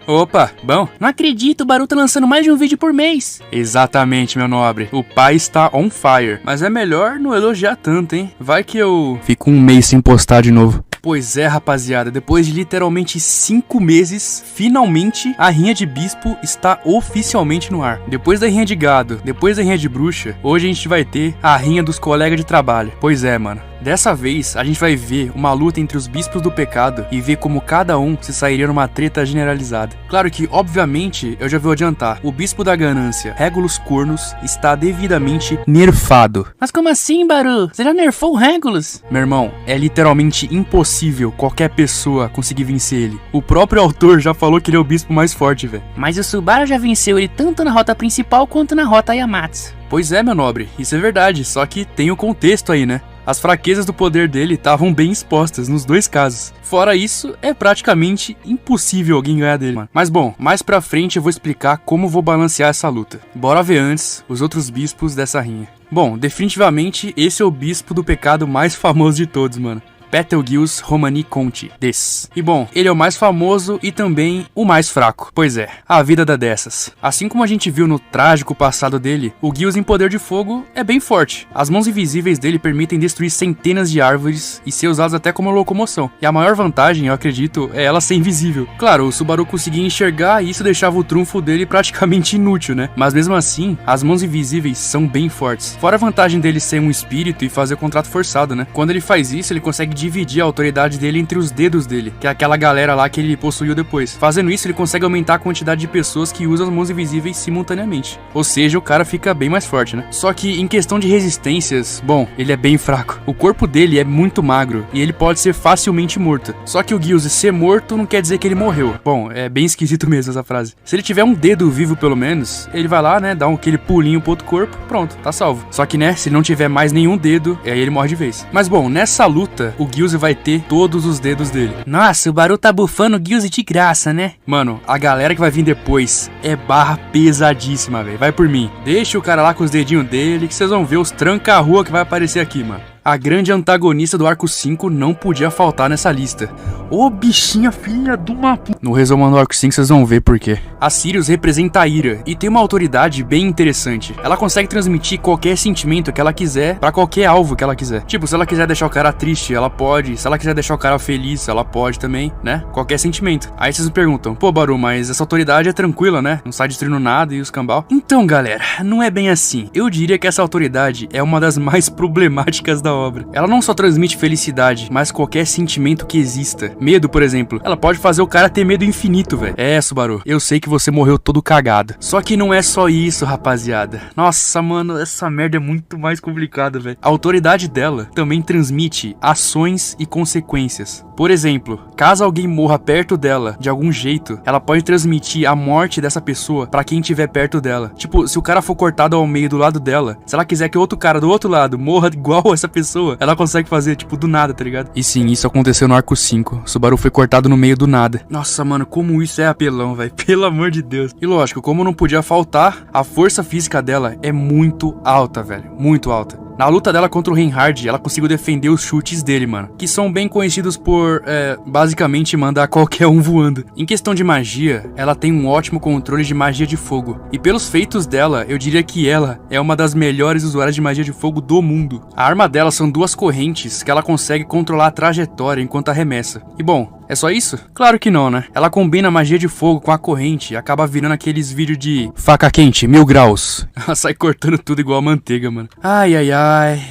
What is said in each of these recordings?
Opa, bom? Não acredito, o Baru tá lançando mais de um vídeo por mês. Exatamente, meu nobre. O pai está on fire. Mas é melhor não elogiar tanto, hein? Vai que eu fico um mês sem postar de novo. Pois é, rapaziada, depois de literalmente 5 meses, finalmente a Rinha de Bispo está oficialmente no ar. Depois da Rinha de Gado, depois da Rinha de Bruxa, hoje a gente vai ter a Rinha dos colegas de trabalho. Pois é, mano. Dessa vez, a gente vai ver uma luta entre os bispos do pecado e ver como cada um se sairia numa treta generalizada. Claro que, obviamente, eu já vou adiantar, o bispo da ganância, Regulus Cornus, está devidamente nerfado. Mas como assim, Baru? Você já nerfou o Regulus? Meu irmão, é literalmente impossível qualquer pessoa conseguir vencer ele. O próprio autor já falou que ele é o bispo mais forte, velho. Mas o Subaru já venceu ele tanto na rota principal quanto na rota Yamatsu. Pois é, meu nobre, isso é verdade, só que tem o contexto aí, né? As fraquezas do poder dele estavam bem expostas nos dois casos. Fora isso, é praticamente impossível alguém ganhar dele, mano. Mas bom, mais pra frente eu vou explicar como vou balancear essa luta. Bora ver antes os outros bispos dessa rinha. Bom, definitivamente esse é o bispo do pecado mais famoso de todos, mano. Betelgeuse Romani Conti, Des. E bom, ele é o mais famoso e também o mais fraco. Pois é, a vida dá dessas. Assim como a gente viu no trágico passado dele, o Gilles em poder de fogo é bem forte. As mãos invisíveis dele permitem destruir centenas de árvores e ser usadas até como locomoção. E a maior vantagem, eu acredito, é ela ser invisível. Claro, o Subaru conseguia enxergar e isso deixava o trunfo dele praticamente inútil, né? Mas mesmo assim, as mãos invisíveis são bem fortes. Fora a vantagem dele ser um espírito e fazer o contrato forçado, né? Quando ele faz isso, ele consegue dividir a autoridade dele entre os dedos dele, que é aquela galera lá que ele possuiu depois. Fazendo isso, ele consegue aumentar a quantidade de pessoas que usam as mãos invisíveis simultaneamente. Ou seja, o cara fica bem mais forte, né? Só que em questão de resistências, bom, ele é bem fraco. O corpo dele é muito magro e ele pode ser facilmente morto. Só que o Gilles ser morto não quer dizer que ele morreu. Bom, é bem esquisito mesmo essa frase. Se ele tiver um dedo vivo pelo menos, ele vai lá, né, dá aquele pulinho pro outro corpo, pronto, tá salvo. Só que, né, se ele não tiver mais nenhum dedo, aí ele morre de vez. Mas bom, nessa luta, o Gilles vai ter todos os dedos dele. Nossa, o Baru tá bufando o Gilles de graça, né? Mano, a galera que vai vir depois é barra pesadíssima, velho. Vai por mim. Deixa o cara lá com os dedinhos dele que vocês vão ver os tranca-rua que vai aparecer aqui, mano. A grande antagonista do arco 5 não podia faltar nessa lista. Ô bichinha filha de uma puta. No resumão do arco 5 vocês vão ver por quê. A Sirius representa a ira e tem uma autoridade bem interessante. Ela consegue transmitir qualquer sentimento que ela quiser pra qualquer alvo que ela quiser. Tipo, se ela quiser deixar o cara triste, ela pode. Se ela quiser deixar o cara feliz, ela pode também, né? Qualquer sentimento. Aí vocês me perguntam, pô Baru, mas essa autoridade é tranquila, né? Não sai destruindo nada e os cambal. Então galera, não é bem assim. Eu diria que essa autoridade é uma das mais problemáticas da obra. Ela não só transmite felicidade, mas qualquer sentimento que exista. Medo, por exemplo, ela pode fazer o cara ter medo infinito, velho. É, Subaru, eu sei que você morreu todo cagado. Só que não é só isso, rapaziada. Nossa, mano, essa merda é muito mais complicada, velho. A autoridade dela também transmite ações e consequências. Por exemplo, caso alguém morra perto dela de algum jeito, ela pode transmitir a morte dessa pessoa pra quem estiver perto dela. Tipo, se o cara for cortado ao meio do lado dela, se ela quiser que outro cara do outro lado morra igual essa pessoa, ela consegue fazer, tipo, do nada, tá ligado? E sim, isso aconteceu no arco 5. Subaru foi cortado no meio do nada. Nossa, mano, como isso é apelão, velho. Pelo amor de Deus. E lógico, como não podia faltar, a força física dela é muito alta, velho. Muito alta. Na luta dela contra o Reinhard, ela conseguiu defender os chutes dele, mano. Que são bem conhecidos por, basicamente mandar qualquer um voando. Em questão de magia, ela tem um ótimo controle de magia de fogo. E pelos feitos dela, eu diria que ela é uma das melhores usuárias de magia de fogo do mundo. A arma dela são duas correntes que ela consegue controlar a trajetória enquanto arremessa. E bom, é só isso? Claro que não, né? Ela combina a magia de fogo com a corrente e acaba virando aqueles vídeos de faca quente, 1000 graus. Ela sai cortando tudo igual a manteiga, mano. Ai, ai, ai.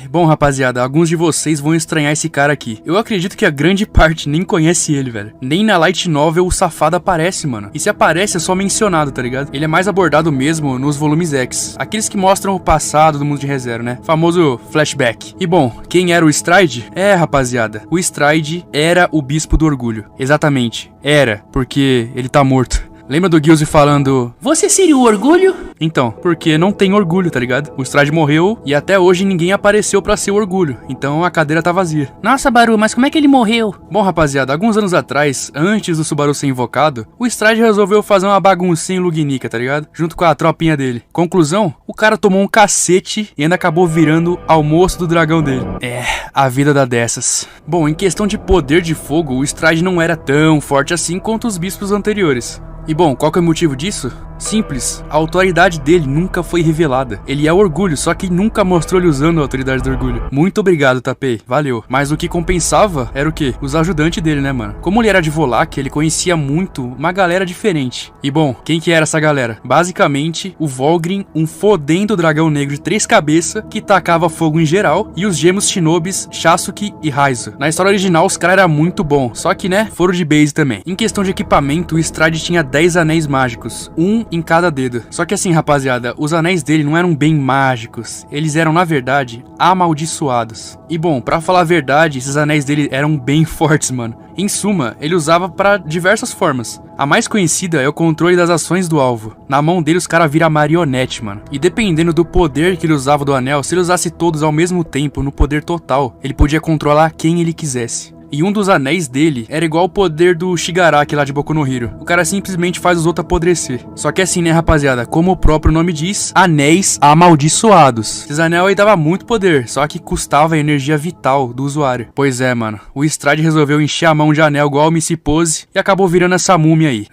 Bom, rapaziada, alguns de vocês vão estranhar esse cara aqui. Eu acredito que a grande parte nem conhece ele, velho. Nem na Light Novel o safado aparece, mano. E se aparece é só mencionado, tá ligado? Ele é mais abordado mesmo nos volumes X. Aqueles que mostram o passado do mundo de ReZero, né? Famoso flashback. E bom, quem era o Stride? É, rapaziada, o Stride era o Bispo do Orgulho. Exatamente, era, porque ele tá morto. Lembra do Gilzy falando: você seria o orgulho? Então, porque não tem orgulho, tá ligado? O Stride morreu e até hoje ninguém apareceu pra ser o orgulho. Então a cadeira tá vazia. Nossa, Baru, mas como é que ele morreu? Bom, rapaziada, alguns anos atrás, antes do Subaru ser invocado, o Stride resolveu fazer uma baguncinha em Lugnica, tá ligado? Junto com a tropinha dele. Conclusão, o cara tomou um cacete e ainda acabou virando almoço do dragão dele. É, a vida dá dessas. Bom, em questão de poder de fogo, o Stride não era tão forte assim quanto os bispos anteriores. E bom, qual que é o motivo disso? Simples, a autoridade dele nunca foi revelada. Ele é orgulho, só que nunca mostrou ele usando a autoridade do orgulho. Muito obrigado, Tapei, valeu. Mas o que compensava era o quê? Os ajudantes dele, né, mano? Como ele era de Volak, ele conhecia muito uma galera diferente. E bom, quem que era essa galera? Basicamente, o Volgrin, um fodendo dragão negro de 3 cabeças, que tacava fogo em geral, e os gêmeos shinobis, Shasuke e Raizo. Na história original, os caras eram muito bons, só que, né, foram de base também. Em questão de equipamento, o Stride tinha 10 anéis mágicos, um em cada dedo. Só que assim, rapaziada, os anéis dele não eram bem mágicos, eles eram, na verdade, amaldiçoados. E bom, pra falar a verdade, esses anéis dele eram bem fortes, mano. Em suma, ele usava pra diversas formas. A mais conhecida é o controle das ações do alvo. Na mão dele os caras viram marionete, mano. E dependendo do poder que ele usava do anel, se ele usasse todos ao mesmo tempo, no poder total, ele podia controlar quem ele quisesse. E um dos anéis dele era igual ao poder do Shigaraki lá de Boku no Hero. O cara simplesmente faz os outros apodrecer. Só que assim, né, rapaziada, como o próprio nome diz, anéis amaldiçoados. Esses anéis aí davam muito poder, só que custava a energia vital do usuário. Pois é, mano, o Stride resolveu encher a mão de anel igual o Missy Pose e acabou virando essa múmia aí.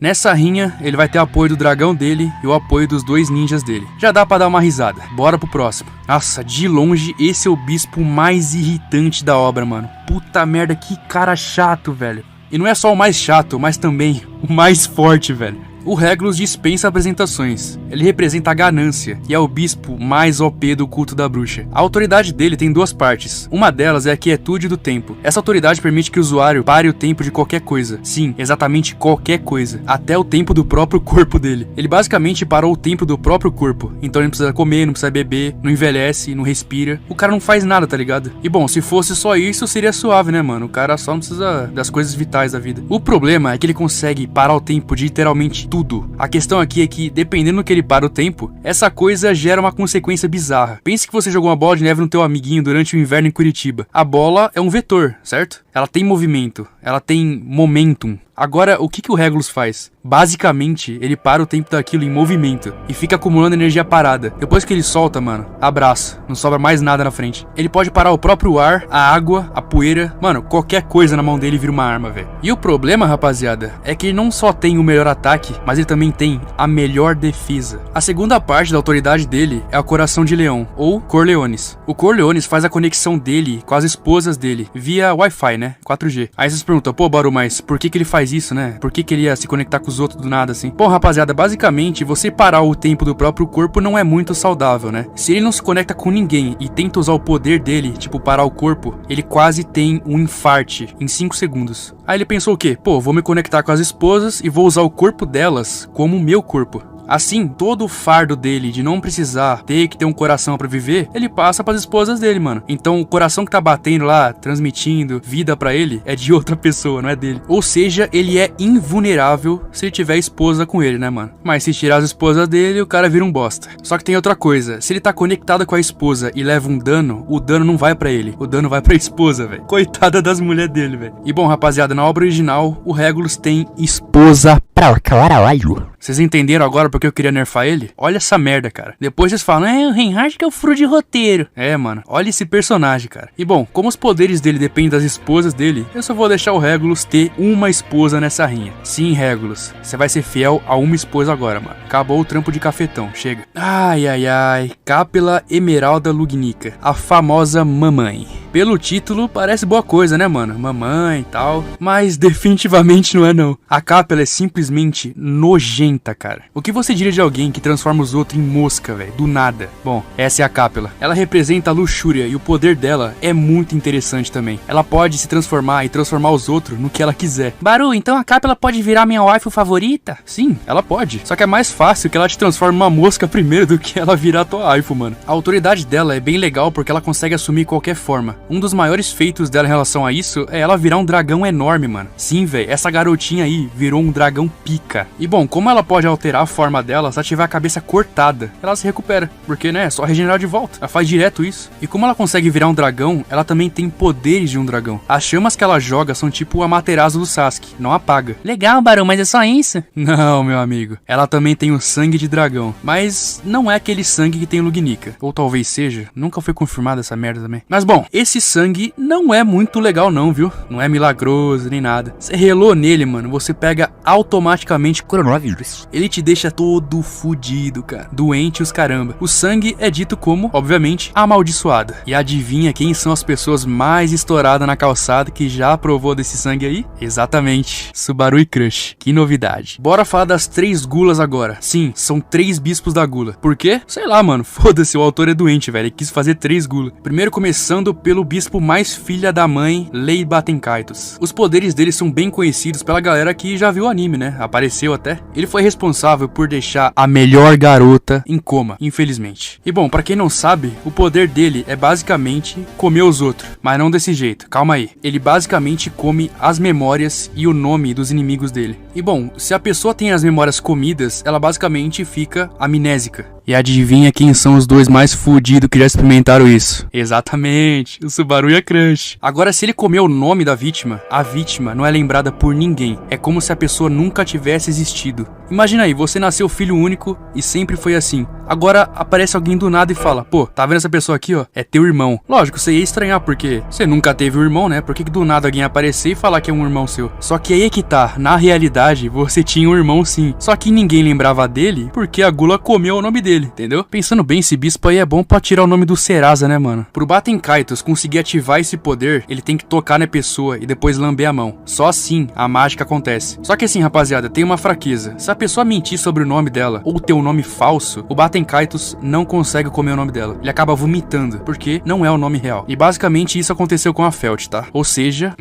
Nessa rinha, ele vai ter o apoio do dragão dele e o apoio dos 2 ninjas dele. Já dá pra dar uma risada. Bora pro próximo. Nossa, de longe, esse é o bispo mais irritante da obra, mano. Puta merda, que cara chato, velho. E não é só o mais chato, mas também o mais forte, velho. O Regulus dispensa apresentações. Ele representa a ganância e é o bispo mais OP do culto da bruxa. A autoridade dele tem 2 partes. Uma delas é a quietude do tempo. Essa autoridade permite que o usuário pare o tempo de qualquer coisa. Sim, exatamente qualquer coisa. Até o tempo do próprio corpo dele. Ele basicamente parou o tempo do próprio corpo. Então ele não precisa comer, não precisa beber, não envelhece, não respira. O cara não faz nada, tá ligado? E bom, se fosse só isso, seria suave, né, mano? O cara só não precisa das coisas vitais da vida. O problema é que ele consegue parar o tempo de literalmente tudo. A questão aqui é que, dependendo do que ele para o tempo, essa coisa gera uma consequência bizarra. Pense que você jogou uma bola de neve no teu amiguinho durante o inverno em Curitiba. A bola é um vetor, certo? Ela tem movimento, ela tem momentum. Agora, o que o Regulus faz? Basicamente, ele para o tempo daquilo em movimento e fica acumulando energia parada. Depois que ele solta, mano, abraço, não sobra mais nada na frente. Ele pode parar o próprio ar, a água, a poeira, mano, qualquer coisa na mão dele vira uma arma, velho. E o problema, rapaziada, é que ele não só tem o melhor ataque, mas ele também tem a melhor defesa. A segunda parte da autoridade dele é o Coração de Leão, ou Corleones. O Corleones faz a conexão dele com as esposas dele, via Wi-Fi, né, 4G. Aí vocês perguntam, pô, Baru, mas por que ele faz isso, né? Por que ele ia se conectar com os outros do nada, assim? Bom, rapaziada, basicamente, você parar o tempo do próprio corpo não é muito saudável, né? Se ele não se conecta com ninguém e tenta usar o poder dele, tipo, parar o corpo, ele quase tem um infarte em 5 segundos. Aí ele pensou o quê? Pô, vou me conectar com as esposas e vou usar o corpo delas como o meu corpo. Assim, todo o fardo dele de não precisar ter que ter um coração pra viver, ele passa pras esposas dele, mano. Então o coração que tá batendo lá, transmitindo vida pra ele, é de outra pessoa, não é dele. Ou seja, ele é invulnerável se ele tiver esposa com ele, né, mano? Mas se tirar as esposas dele, o cara vira um bosta. Só que tem outra coisa, se ele tá conectado com a esposa e leva um dano, o dano não vai pra ele, o dano vai pra esposa, velho. Coitada das mulheres dele, velho. E bom, rapaziada, na obra original, o Regulus tem esposa pra caralho. Vocês entenderam agora porque eu queria nerfar ele? Olha essa merda, cara. Depois vocês falam, o Reinhardt que é o furo de roteiro. É, mano, olha esse personagem, cara. E bom, como os poderes dele dependem das esposas dele, eu só vou deixar o Regulus ter uma esposa nessa rinha. Sim, Regulus, você vai ser fiel a uma esposa agora, mano. Acabou o trampo de cafetão, chega. Ai, ai, ai. Capela Emeralda Lugnica, a famosa mamãe. Pelo título, parece boa coisa, né, mano? Mamãe e tal. Mas definitivamente não é, não. A Capela é simplesmente nojenta, cara. O que você diria de alguém que transforma os outros em mosca, velho? Do nada. Bom, essa é a Capela. Ela representa a luxúria e o poder dela é muito interessante também. Ela pode se transformar e transformar os outros no que ela quiser. Baru, então a Capela pode virar minha waifu favorita? Sim, ela pode. Só que é mais fácil que ela te transforme em uma mosca primeiro do que ela virar tua waifu, mano. A autoridade dela é bem legal porque ela consegue assumir qualquer forma. Um dos maiores feitos dela em relação a isso é ela virar um dragão enorme, mano. Sim, velho, essa garotinha aí virou um dragão pica. E bom, como ela pode alterar a forma dela se ela tiver a cabeça cortada, ela se recupera, porque, né, é só regenerar de volta. Ela faz direto isso. E como ela consegue virar um dragão, ela também tem poderes de um dragão. As chamas que ela joga são tipo o Amaterasu do Sasuke, não apaga. Legal, Barão, mas é só isso? Não, meu amigo. Ela também tem o sangue de dragão, mas não é aquele sangue que tem o Lugnika. Ou talvez seja, nunca foi confirmada essa merda também. Mas bom, esse sangue não é muito legal não, viu? Não é milagroso nem nada. Você relou nele, mano, você pega automaticamente coronavírus. Ele te deixa todo fudido, cara. Doente os caramba. O sangue é dito como, obviamente, amaldiçoada. E adivinha quem são as pessoas mais estouradas na calçada que já provou desse sangue aí? Exatamente, Subaru e Crush. Que novidade. Bora falar das 3 gulas agora. Sim, são 3 bispos da gula. Por quê? Sei lá, mano. Foda-se, o autor é doente, velho. Ele quis fazer 3 gula. Primeiro começando pelo bispo mais filha da mãe, Lei Batenkaitos. Os poderes dele são bem conhecidos pela galera que já viu o anime, né? Apareceu até. Ele foi responsável por deixar a melhor garota em coma, infelizmente. E bom, pra quem não sabe, o poder dele é basicamente comer os outros. Mas não desse jeito, calma aí. Ele basicamente come as memórias e o nome dos inimigos dele. E bom, se a pessoa tem as memórias comidas, ela basicamente fica amnésica. E adivinha quem são os dois mais fudidos que já experimentaram isso? Exatamente, o Subaru e a Crush. Agora, se ele comer o nome da vítima, a vítima não é lembrada por ninguém. É como se a pessoa nunca tivesse existido. Imagina aí, você nasceu filho único e sempre foi assim. Agora aparece alguém do nada e fala, pô, tá vendo essa pessoa aqui, ó? É teu irmão. Lógico, você ia estranhar porque você nunca teve um irmão, né? Por que do nada alguém aparecer e falar que é um irmão seu? Só que aí é que tá, na realidade, você tinha um irmão sim. Só que ninguém lembrava dele porque a gula comeu o nome dele, entendeu? Pensando bem, esse bispo aí é bom pra tirar o nome do Serasa, né, mano? Pro Batenkaitos conseguir ativar esse poder, ele tem que tocar na pessoa e depois lamber a mão. Só assim a mágica acontece. Só que assim, rapaziada, tem uma fraqueza. Se a pessoa mentir sobre o nome dela ou ter um nome falso, o Batenkaitos não consegue comer o nome dela. Ele acaba vomitando, porque não é o nome real. E basicamente isso aconteceu com a Felt, tá? Ou seja,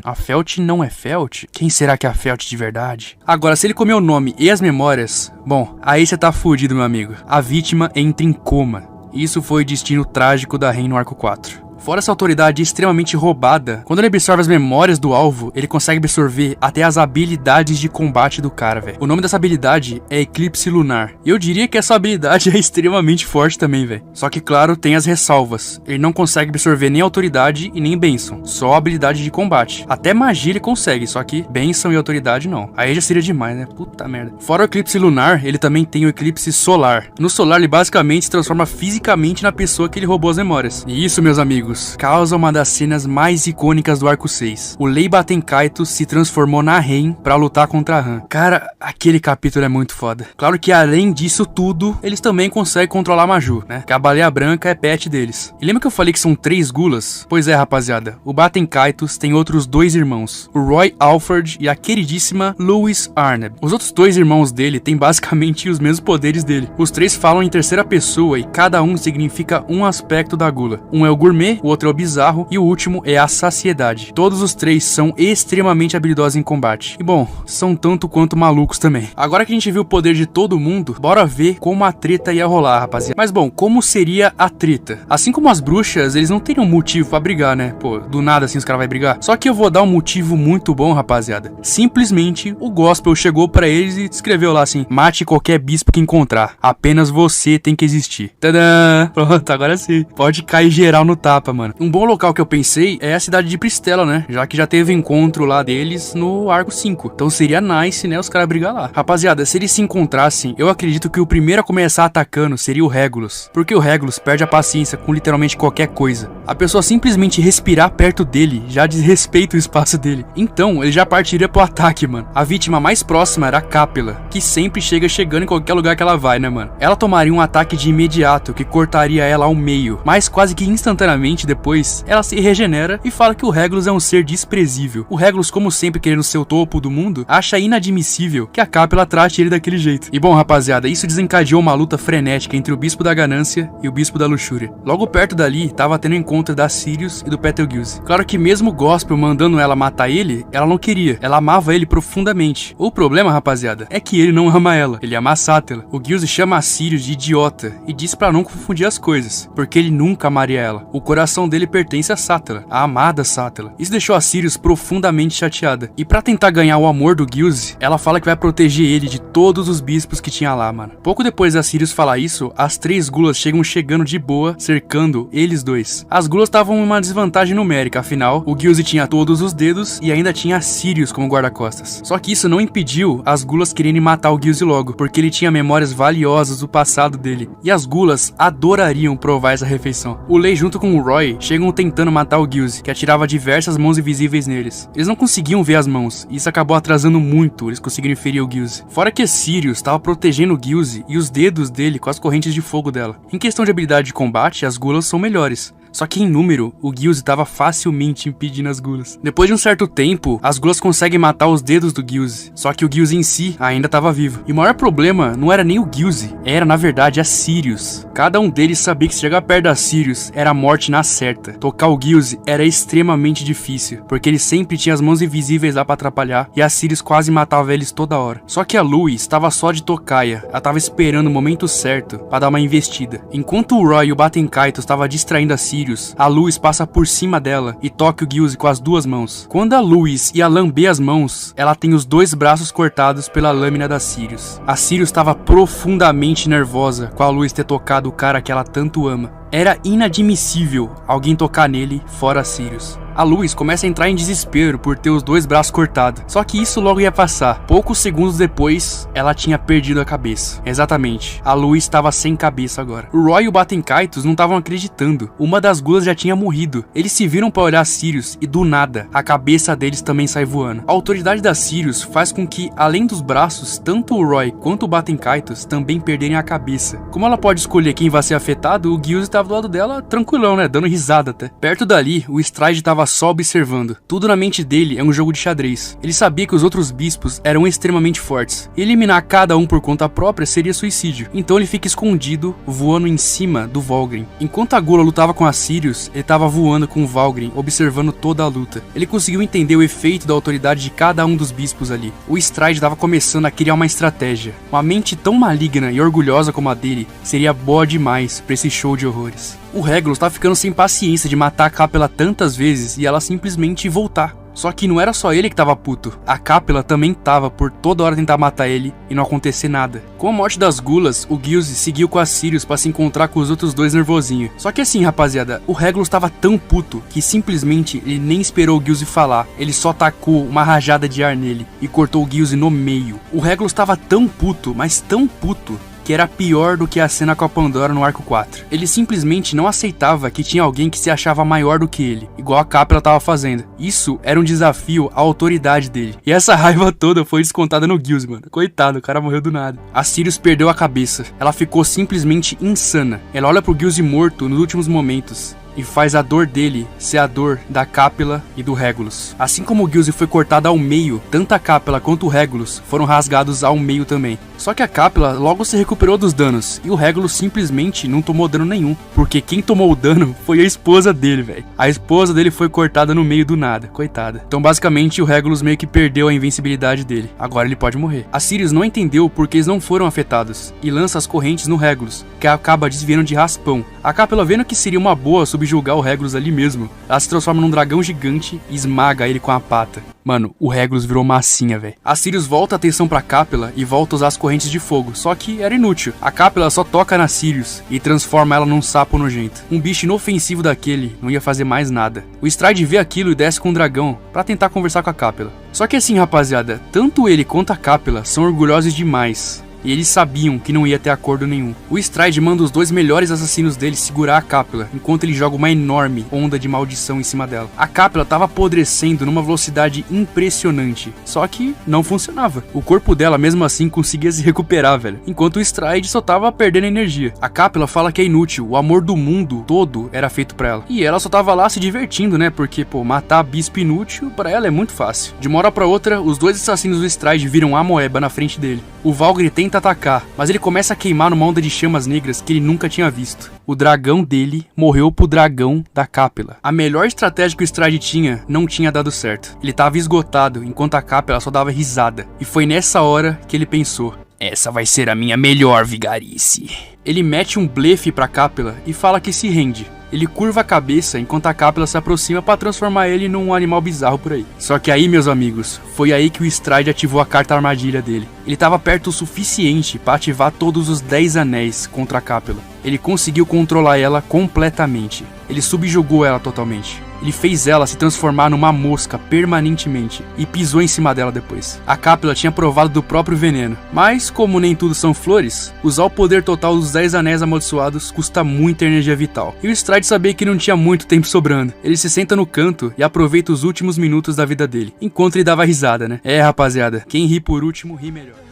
a Felt não é Felt? Quem será que é a Felt de verdade? Agora, se ele comer o nome e as memórias, bom, aí você tá fudido, meu amigo. A vítima entra em coma. Isso foi o destino trágico da Ren no arco 4. Fora essa autoridade extremamente roubada, quando ele absorve as memórias do alvo, ele consegue absorver até as habilidades de combate do cara, velho. O nome dessa habilidade é Eclipse Lunar. E eu diria que essa habilidade é extremamente forte também, velho. Só que, claro, tem as ressalvas. Ele não consegue absorver nem autoridade e nem bênção. Só habilidade de combate. Até magia ele consegue, só que bênção e autoridade não. Aí já seria demais, né? Puta merda. Fora o Eclipse Lunar, ele também tem o Eclipse Solar. No Solar, ele basicamente se transforma fisicamente na pessoa que ele roubou as memórias. E isso, meus amigos, causa uma das cenas mais icônicas do arco 6. O Lei Batenkaitos se transformou na Ren pra lutar contra a Han. Cara, aquele capítulo é muito foda. Claro que além disso tudo, eles também conseguem controlar a Maju, né? Que a baleia branca é pet deles. E lembra que eu falei que são 3 gulas? Pois é, rapaziada. O Batenkaitos tem outros 2 irmãos. O Roy Alford e a queridíssima Louis Arneb. Os outros 2 irmãos dele têm basicamente os mesmos poderes dele. Os 3 falam em terceira pessoa e cada um significa um aspecto da gula. Um é o gourmet, o outro é o bizarro e o último é a saciedade. Todos os 3 são extremamente habilidosos em combate. E bom, são tanto quanto malucos também. Agora que a gente viu o poder de todo mundo, bora ver como a treta ia rolar, rapaziada. Mas bom, como seria a treta? Assim como as bruxas, eles não teriam motivo pra brigar, né? Pô, do nada assim os caras vão brigar. Só que eu vou dar um motivo muito bom, rapaziada. Simplesmente, o Gospel chegou pra eles e escreveu lá assim: mate qualquer bispo que encontrar. Apenas você tem que existir. Tadã! Pronto, agora sim. Pode cair geral no tapa, mano. Um bom local que eu pensei é a cidade de Pristela, né? Já que já teve encontro lá deles no arco 5. Então seria nice, né? Os caras brigar lá. Rapaziada, se eles se encontrassem, eu acredito que o primeiro a começar atacando seria o Regulus. Porque o Regulus perde a paciência com literalmente qualquer coisa. A pessoa simplesmente respirar perto dele já desrespeita o espaço dele. Então, ele já partiria pro ataque, mano. A vítima mais próxima era a Capela, que sempre chegando em qualquer lugar que ela vai, né, mano? Ela tomaria um ataque de imediato, que cortaria ela ao meio. Mas quase que instantaneamente depois, ela se regenera e fala que o Regulus é um ser desprezível. O Regulus, como sempre querendo ser o topo do mundo, acha inadmissível que a Capela trate ele daquele jeito. E bom, rapaziada, isso desencadeou uma luta frenética entre o Bispo da Ganância e o Bispo da Luxúria. Logo perto dali, tava tendo encontro da Sirius e do Betelgeuse. Claro que mesmo o Gospel mandando ela matar ele, ela não queria. Ela amava ele profundamente. O problema, rapaziada, é que ele não ama ela. Ele ama a Sátela. O Gilze chama a Sirius de idiota e diz pra não confundir as coisas, porque ele nunca amaria ela. O coração coração dele pertence a Satella, a amada Satella. Isso deixou a Sirius profundamente chateada. E pra tentar ganhar o amor do Gilze, ela fala que vai proteger ele de todos os bispos que tinha lá, mano. Pouco depois da Sirius falar isso, as 3 gulas chegando de boa, cercando eles dois. As gulas estavam em uma desvantagem numérica, afinal, o Gilze tinha todos os dedos e ainda tinha a Sirius como guarda-costas. Só que isso não impediu as gulas quererem matar o Gilze logo, porque ele tinha memórias valiosas do passado dele. E as gulas adorariam provar essa refeição. O Lei junto com o Roy chegam tentando matar o Gilze, que atirava diversas mãos invisíveis neles. Eles não conseguiam ver as mãos, e isso acabou atrasando muito eles conseguirem ferir o Gilze. Fora que Sirius estava protegendo o Gilze e os dedos dele com as correntes de fogo dela. Em questão de habilidade de combate, as gulas são melhores. Só que em número, o Gilze estava facilmente impedindo as gulas. Depois de um certo tempo, as gulas conseguem matar os dedos do Gilze. Só que o Gilze em si ainda estava vivo. E o maior problema não era nem o Gilze, era na verdade a Sirius. Cada um deles sabia que se chegar perto da Sirius era a morte na certa. Tocar o Gilze era extremamente difícil, porque ele sempre tinha as mãos invisíveis lá para atrapalhar e a Sirius quase matava eles toda hora. Só que a Louis estava só de tocaia, ela estava esperando o momento certo para dar uma investida. Enquanto o Roy e o Batenkaito estavam distraindo a Sirius, a Louis passa por cima dela e toca o Gilze com as 2 mãos. Quando a Louis ia lamber as mãos, ela tem os 2 braços cortados pela lâmina da Sirius. A Sirius estava profundamente nervosa com a Louis ter tocado o cara que ela tanto ama. Era inadmissível alguém tocar nele fora a Sirius. A Louis começa a entrar em desespero por ter os 2 braços cortados. Só que isso logo ia passar. Poucos segundos depois, ela tinha perdido a cabeça. Exatamente. A Louis estava sem cabeça agora. O Roy e o Batenkaitos não estavam acreditando. Uma das gulas já tinha morrido. Eles se viram para olhar a Sirius e do nada, a cabeça deles também sai voando. A autoridade da Sirius faz com que, além dos braços, tanto o Roy quanto o Batenkaitos também perderem a cabeça. Como ela pode escolher quem vai ser afetado, o Gilze estava do lado dela tranquilão, né? Dando risada até. Perto dali, o Stride estava só observando. Tudo na mente dele é um jogo de xadrez. Ele sabia que os outros bispos eram extremamente fortes. E eliminar cada um por conta própria seria suicídio. Então ele fica escondido, voando em cima do Valgrind. Enquanto a Gula lutava com a Sirius, ele estava voando com o Valgrind, observando toda a luta. Ele conseguiu entender o efeito da autoridade de cada um dos bispos ali. O Stride estava começando a criar uma estratégia. Uma mente tão maligna e orgulhosa como a dele seria boa demais para esse show de horrores. O Regulus estava ficando sem paciência de matar a Capella tantas vezes e ela simplesmente voltar. Só que não era só ele que tava puto. A Capella também tava por toda hora tentar matar ele e não acontecer nada. Com a morte das gulas, o Gilze seguiu com a Sirius pra se encontrar com os outros 2 nervosinhos. Só que assim, rapaziada, o Regulus tava tão puto que simplesmente ele nem esperou o Gilze falar. Ele só tacou uma rajada de ar nele e cortou o Gilze no meio. O Regulus tava tão puto, mas tão puto, que era pior do que a cena com a Pandora no arco 4. Ele simplesmente não aceitava que tinha alguém que se achava maior do que ele, igual a Capella tava fazendo. Isso era um desafio à autoridade dele. E essa raiva toda foi descontada no Gilze, mano. Coitado, o cara morreu do nada. A Sirius perdeu a cabeça. Ela ficou simplesmente insana. Ela olha pro Gilze morto nos últimos momentos e faz a dor dele ser a dor da Capella e do Regulus. Assim como o Gilze foi cortado ao meio, tanto a Capella quanto o Regulus foram rasgados ao meio também. Só que a Capella logo se recuperou dos danos, e o Regulus simplesmente não tomou dano nenhum, porque quem tomou o dano foi a esposa dele, velho. A esposa dele foi cortada no meio do nada, coitada. Então basicamente o Regulus meio que perdeu a invencibilidade dele, agora ele pode morrer. A Sirius não entendeu porque eles não foram afetados, e lança as correntes no Regulus, que acaba desviando de raspão. A Capella, vendo que seria uma boa subjugar o Regulus ali mesmo, ela se transforma num dragão gigante e esmaga ele com a pata. Mano, o Regulus virou massinha, velho. A Sirius volta a atenção pra Capella e volta a usar as correntes de fogo, só que era inútil. A Capella só toca na Sirius e transforma ela num sapo nojento. Um bicho inofensivo daquele não ia fazer mais nada. O Stride vê aquilo e desce com o dragão pra tentar conversar com a Capella. Só que assim, rapaziada, tanto ele quanto a Capella são orgulhosos demais. E eles sabiam que não ia ter acordo nenhum. O Stride manda os 2 melhores assassinos dele segurar a Capella, enquanto ele joga uma enorme onda de maldição em cima dela. A Capella tava apodrecendo numa velocidade impressionante, só que não funcionava. O corpo dela mesmo assim conseguia se recuperar, velho, enquanto o Stride só tava perdendo energia. A Capella fala que é inútil, o amor do mundo todo era feito pra ela. E ela só tava lá se divertindo, né, porque, pô, matar bispo inútil pra ela é muito fácil. De uma hora pra outra, os 2 assassinos do Stride viram a Moeba na frente dele. O Valgrind tenta atacar, mas ele começa a queimar numa onda de chamas negras que ele nunca tinha visto. O dragão dele morreu pro dragão da Capella. A melhor estratégia que o Stride tinha não tinha dado certo. Ele tava esgotado, enquanto a Capella só dava risada. E foi nessa hora que ele pensou: Essa vai ser a minha melhor vigarice. Ele mete um blefe pra Capela e fala que se rende. Ele curva a cabeça enquanto a Capela se aproxima pra transformar ele num animal bizarro por aí. Só que aí, meus amigos, foi aí que o Stride ativou a carta armadilha dele. Ele tava perto o suficiente pra ativar todos os 10 anéis contra a Capela. Ele conseguiu controlar ela completamente. Ele subjugou ela totalmente. Ele fez ela se transformar numa mosca permanentemente e pisou em cima dela depois. A Capela tinha provado do próprio veneno, mas como nem tudo são flores, usar o poder total dos 10 anéis amaldiçoados custa muita energia vital. E o Stride sabia que não tinha muito tempo sobrando. Ele se senta no canto e aproveita os últimos minutos da vida dele, enquanto ele dava risada, né? É, rapaziada, quem ri por último ri melhor.